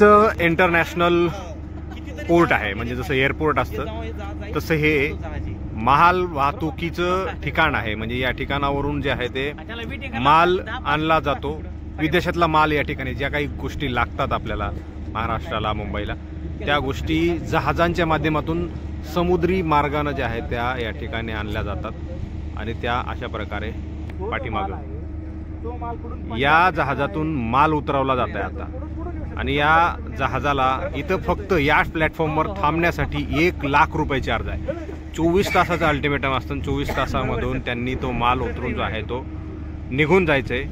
International port आहे, म्हणजे जसं एअरपोर्ट असतं तसं हे माल वाहतुकीचं ठिकाण आहे. म्हणजे या ठिकाणावरून जे आहे ते माल आणला जातो, विदेशातला माल या ठिकाणी ज्या काही गोष्टी लागतात आपल्याला महाराष्ट्राला, मुंबईला, त्या गोष्टी जहाजांच्या माध्यमातून समुद्री मार्गाने ज्या आहेत त्या या ठिकाणी आणल्या जातात आणि त्या अशा प्रकारे पाठीमागं या जहाजातून माल उतरवला जात आहे आता. आणि या जहाजाला इथं फक्त या प्लॅटफॉर्मवर थांबण्यासाठी 1 लाख रुपये चार्ज आहे. 24 तासाचं अल्टिमेटम असतं. 24 तासामधून त्यांनी तो माल उतरून जो आहे तो निघून जायचं आहे.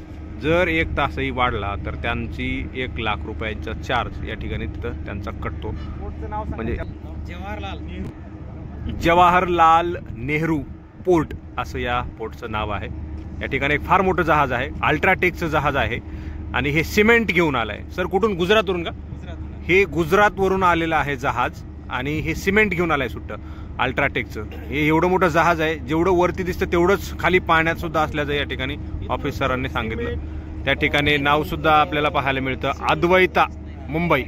जर 1 तासही वाढला तर त्यांची 1 लाख रुपयांचा चार्ज या ठिकाणी तिथं त्यांचा कटतो. म्हणजे जवाहरलाल नेहरू पोर्ट असं या पोर्टचं नाव आहे. या ठिकाणी एक फार मोठं जहाज आहे, अल्ट्राटेकचं जहाज आहे आणि हे सिमेंट घेऊन आलं आहे. सर कुठून? गुजरातवरून का? हे गुजरातवरून आलेलं आहे जहाज आणि हे सिमेंट घेऊन आलं आहे सुट्टं अल्ट्राटेकचं. हे एवढं मोठं जहाज आहे, जेवढं वरती दिसतं तेवढंच खाली पाण्यात सुद्धा असल्याचं या ठिकाणी ऑफिसरांनी सांगितलं. त्या ठिकाणी नावसुद्धा आपल्याला पाहायला मिळतं, अद्वैता मुंबई.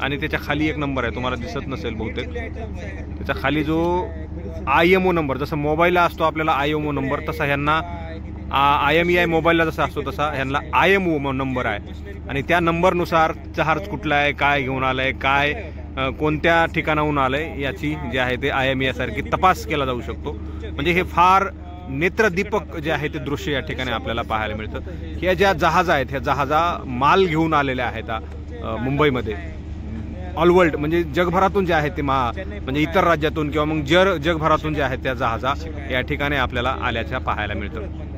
आणि त्याच्या खाली एक नंबर आहे, तुम्हाला दिसत नसेल बहुतेक. त्याच्या खाली जो IMO नंबर, जसं मोबाईलला असतो आपल्याला IMO नंबर, तसा ह्यांना IMEI मोबाईलला जसा असतो तसा ह्यांना IMO नंबर आहे. आणि त्या नंबरनुसार जहाज कुठला आहे, काय घेऊन आलंय, काय कोणत्या ठिकाणाहून आलंय याची जे आहे ते IMEI सारखी तपास केला जाऊ शकतो. म्हणजे हे फार नेत्रदीपक जे आहे ते दृश्य या ठिकाणी आपल्याला पाहायला मिळतं. ह्या ज्या जहाज आहेत, ह्या जहाजा माल घेऊन आलेल्या आहेत मुंबईमध्ये. ऑल वर्ल्ड म्हणजे जगभरातून जे आहेत ते म्हणजे इतर राज्यातून किंवा मग जगभरातून जे आहेत त्या जहाजा या ठिकाणी आपल्याला आल्याच्या पाहायला मिळतं.